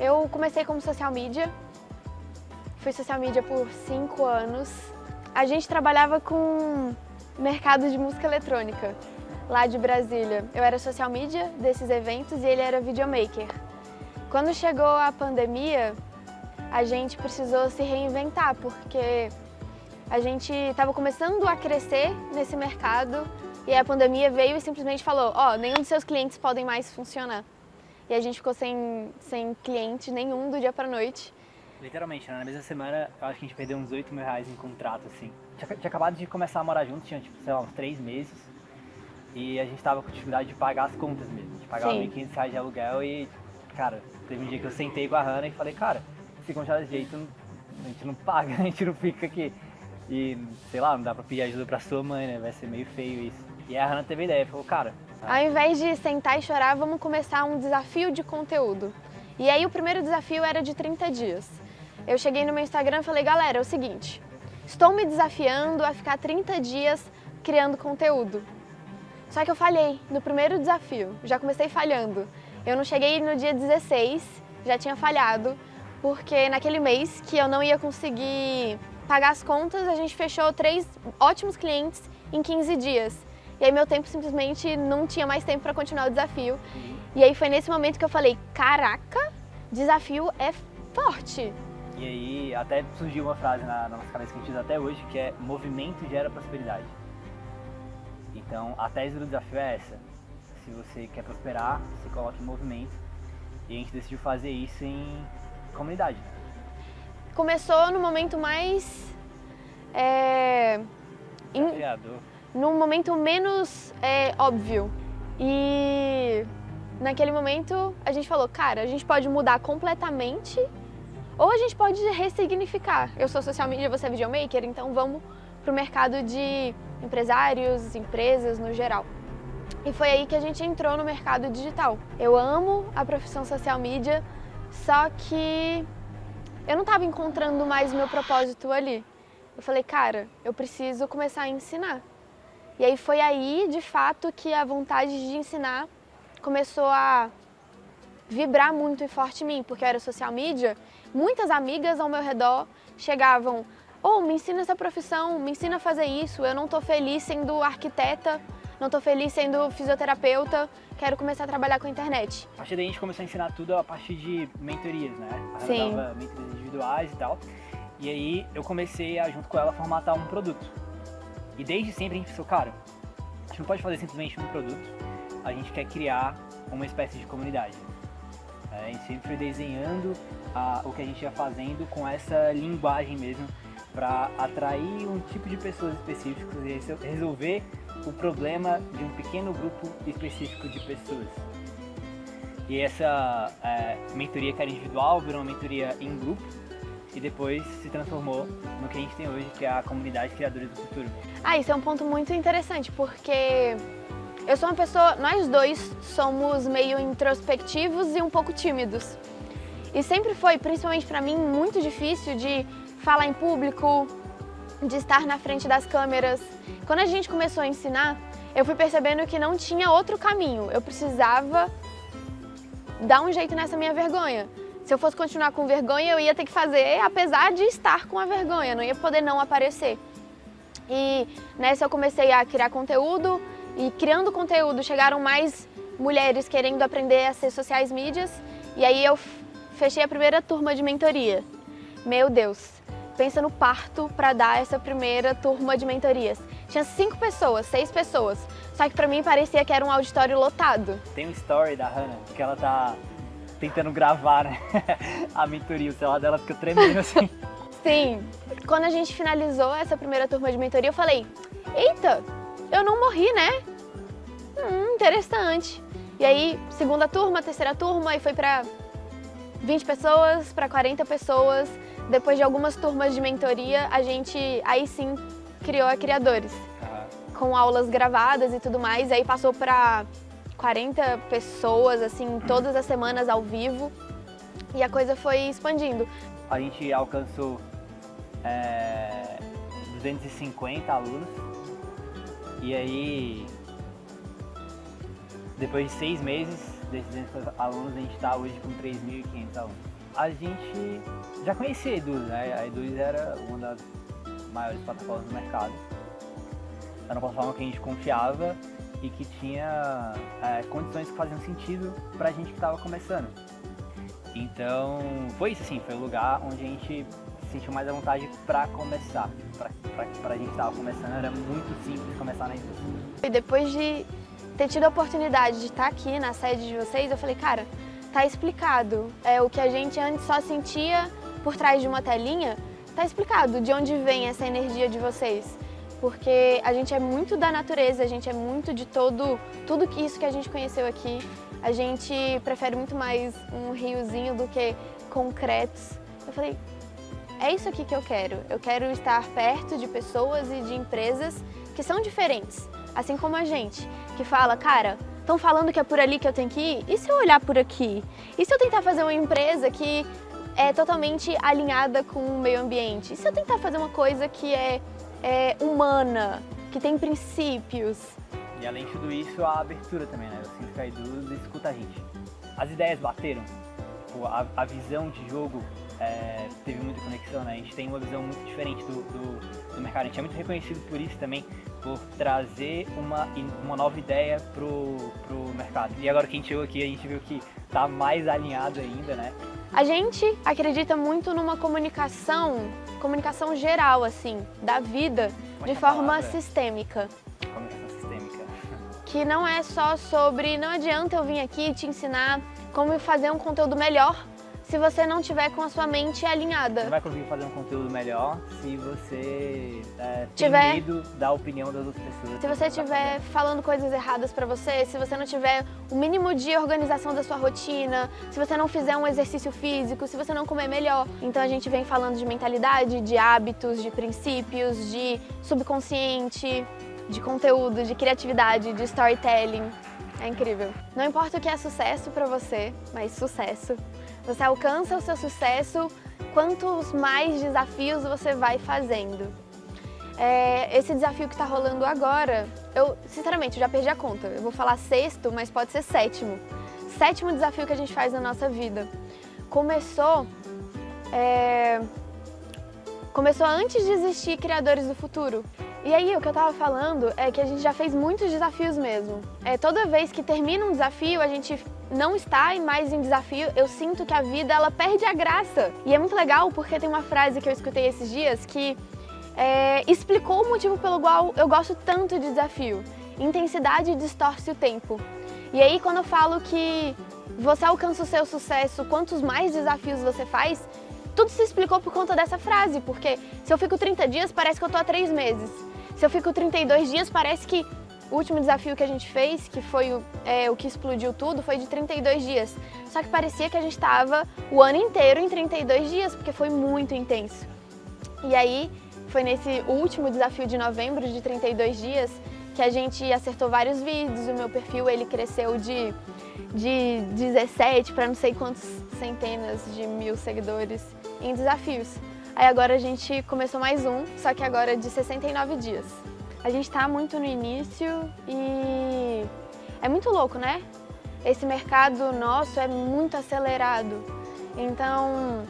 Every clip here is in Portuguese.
Eu comecei como social media, fui social media por 5 anos. A gente trabalhava com mercado de música eletrônica, lá de Brasília. Eu era social media desses eventos e ele era videomaker. Quando chegou a pandemia, a gente precisou se reinventar, porque a gente estava começando a crescer nesse mercado e a pandemia veio e simplesmente falou, nenhum dos seus clientes podem mais funcionar. E a gente ficou sem cliente nenhum do dia pra noite. Literalmente, né? Na mesma semana, eu acho que a gente perdeu uns 8 mil reais em contrato, assim. Tinha acabado de começar a morar junto, tinha, tipo, sei lá, uns 3 meses. E a gente tava com dificuldade de pagar as contas mesmo. A gente pagava R$1.500 de aluguel e, cara, teve um dia que eu sentei com a Hannah e falei, cara, se continuar desse jeito, a gente não paga, a gente não fica aqui. E, sei lá, não dá pra pedir ajuda pra sua mãe, né? Vai ser meio feio isso. E a Hannah teve a ideia, falou, cara... Ao invés de sentar e chorar, vamos começar um desafio de conteúdo. E aí o primeiro desafio era de 30 dias. Eu cheguei no meu Instagram e falei, galera, é o seguinte, estou me desafiando a ficar 30 dias criando conteúdo. Só que eu falhei no primeiro desafio, já comecei falhando. Eu não cheguei no dia 16, já tinha falhado, porque naquele mês que eu não ia conseguir pagar as contas, a gente fechou 3 ótimos clientes em 15 dias. E aí meu tempo simplesmente não tinha mais tempo para continuar o desafio. E aí foi nesse momento que eu falei, caraca, desafio é forte. E aí até surgiu uma frase na nossa cabeça que a gente usa até hoje, que é movimento gera prosperidade. Então a tese do desafio é essa. Se você quer prosperar, você coloca em movimento. E a gente decidiu fazer isso em comunidade. Começou no momento mais... Desafiador. num momento menos óbvio. E naquele momento a gente falou, cara, a gente pode mudar completamente ou a gente pode ressignificar. Eu sou social media, você é videomaker, então vamos pro mercado de empresários, empresas no geral. E foi aí que a gente entrou no mercado digital. Eu amo a profissão social media, só que eu não estava encontrando mais o meu propósito ali. Eu falei, cara, eu preciso começar a ensinar. E aí foi aí, de fato, que a vontade de ensinar começou a vibrar muito e forte em mim, porque eu era social media, muitas amigas ao meu redor chegavam, me ensina essa profissão, me ensina a fazer isso, eu não tô feliz sendo arquiteta, não tô feliz sendo fisioterapeuta, quero começar a trabalhar com a internet. A partir daí a gente começou a ensinar tudo a partir de mentorias, né? A Hannah dava mentorias individuais e tal. E aí eu comecei a, junto com ela, formatar um produto. E desde sempre a gente pensou, cara, a gente não pode fazer simplesmente um produto, a gente quer criar uma espécie de comunidade. A gente sempre foi desenhando o que a gente ia fazendo com essa linguagem mesmo, para atrair um tipo de pessoas específicos e resolver o problema de um pequeno grupo específico de pessoas. E essa mentoria que era individual virou uma mentoria em grupo e depois se transformou no que a gente tem hoje, que é a comunidade Criadores do Futuro. Isso é um ponto muito interessante, porque eu sou uma pessoa, nós dois somos meio introspectivos e um pouco tímidos. E sempre foi, principalmente para mim, muito difícil de falar em público, de estar na frente das câmeras. Quando a gente começou a ensinar, eu fui percebendo que não tinha outro caminho. Eu precisava dar um jeito nessa minha vergonha. Se eu fosse continuar com vergonha, eu ia ter que fazer, apesar de estar com a vergonha, não ia poder não aparecer. E nessa eu comecei a criar conteúdo, e criando conteúdo chegaram mais mulheres querendo aprender a ser sociais mídias, e aí eu fechei a primeira turma de mentoria. Meu Deus, pensa no parto para dar essa primeira turma de mentorias. Tinha 5 pessoas, 6 pessoas, só que para mim parecia que era um auditório lotado. Tem um story da Hannah que ela tá tentando gravar, né? A mentoria, o celular dela fica tremendo assim. Sim, quando a gente finalizou essa primeira turma de mentoria, eu falei, eita, eu não morri, né? Interessante. E aí, segunda turma, terceira turma, e foi para 20 pessoas, para 40 pessoas. Depois de algumas turmas de mentoria, a gente aí sim criou a Criadores, com aulas gravadas e tudo mais. Aí passou para 40 pessoas, assim, todas as semanas ao vivo, e a coisa foi expandindo. A gente alcançou 250 alunos, e aí, depois de 6 meses, desses 200 alunos, a gente está hoje com 3.500 alunos. A gente já conhecia a Eduz, né? A Eduz era uma das maiores plataformas do mercado. Era uma plataforma que a gente confiava e que tinha condições que faziam sentido pra gente que estava começando. Então, foi isso assim, foi o lugar onde a gente se sentiu mais à vontade para começar. Pra gente que estava começando, era muito simples começar na Eduz. E depois de ter tido a oportunidade de estar aqui na sede de vocês, eu falei, cara, tá explicado. O que a gente antes só sentia por trás de uma telinha, tá explicado de onde vem essa energia de vocês. Porque a gente é muito da natureza, a gente é muito de tudo isso que a gente conheceu aqui. A gente prefere muito mais um riozinho do que concretos. Eu falei, é isso aqui que eu quero. Eu quero estar perto de pessoas e de empresas que são diferentes, assim como a gente, que fala, cara, estão falando que é por ali que eu tenho que ir? E se eu olhar por aqui? E se eu tentar fazer uma empresa que é totalmente alinhada com o meio ambiente? E se eu tentar fazer uma coisa que é humana, que tem princípios? E além de tudo isso, a abertura também, né? Eu sinto que a Eduz escuta a gente. As ideias bateram, a visão de jogo teve muita conexão, né? A gente tem uma visão muito diferente do mercado. A gente é muito reconhecido por isso também, por trazer uma nova ideia pro mercado. E agora que a gente chegou aqui, a gente viu que tá mais alinhado ainda, né? A gente acredita muito numa comunicação geral, assim, da vida, de forma sistêmica. Comunicação sistêmica. Que não é só sobre, não adianta eu vir aqui te ensinar como fazer um conteúdo melhor se você não tiver com a sua mente alinhada. Você não vai conseguir fazer um conteúdo melhor se você tem medo da opinião das outras pessoas. Se você estiver falando coisas erradas pra você, se você não tiver o mínimo de organização da sua rotina, se você não fizer um exercício físico, se você não comer melhor. Então a gente vem falando de mentalidade, de hábitos, de princípios, de subconsciente, de conteúdo, de criatividade, de storytelling. É incrível. Não importa o que é sucesso pra você, mas sucesso. Você alcança o seu sucesso quantos mais desafios você vai fazendo. Esse desafio que está rolando agora, eu sinceramente já perdi a conta. Eu vou falar sexto, mas pode ser sétimo. Sétimo desafio que a gente faz na nossa vida. Começou antes de existir Criadores do Futuro. E aí, o que eu tava falando é que a gente já fez muitos desafios mesmo. Toda vez que termina um desafio, a gente não está mais em desafio, eu sinto que a vida, ela perde a graça. E é muito legal porque tem uma frase que eu escutei esses dias que explicou o motivo pelo qual eu gosto tanto de desafio. Intensidade distorce o tempo. E aí, quando eu falo que você alcança o seu sucesso, quantos mais desafios você faz, tudo se explicou por conta dessa frase, porque se eu fico 30 dias, parece que eu tô há 3 meses. Se eu fico 32 dias, parece que o último desafio que a gente fez, que foi o que explodiu tudo, foi de 32 dias. Só que parecia que a gente estava o ano inteiro em 32 dias, porque foi muito intenso. E aí, foi nesse último desafio de novembro, de 32 dias, que a gente acertou vários vídeos. O meu perfil, ele cresceu de 17 para não sei quantos centenas de mil seguidores em desafios. Aí agora a gente começou mais um, só que agora de 69 dias. A gente tá muito no início e é muito louco, né? Esse mercado nosso é muito acelerado. Então,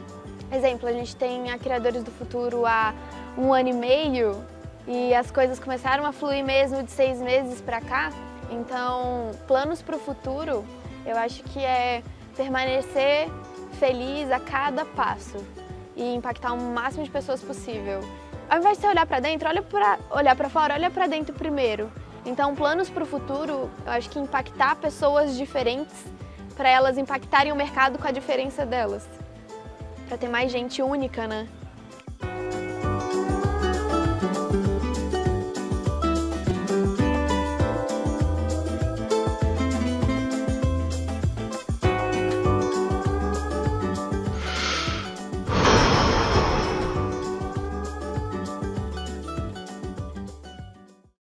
exemplo, a gente tem a Criadores do Futuro há 1 ano e meio e as coisas começaram a fluir mesmo de 6 meses pra cá. Então, planos pro futuro, eu acho que é permanecer feliz a cada passo e impactar o máximo de pessoas possível. Ao invés de você olhar para dentro, olhar para fora, olha para dentro primeiro. Então, planos para o futuro, eu acho que impactar pessoas diferentes para elas impactarem o mercado com a diferença delas. Para ter mais gente única, né?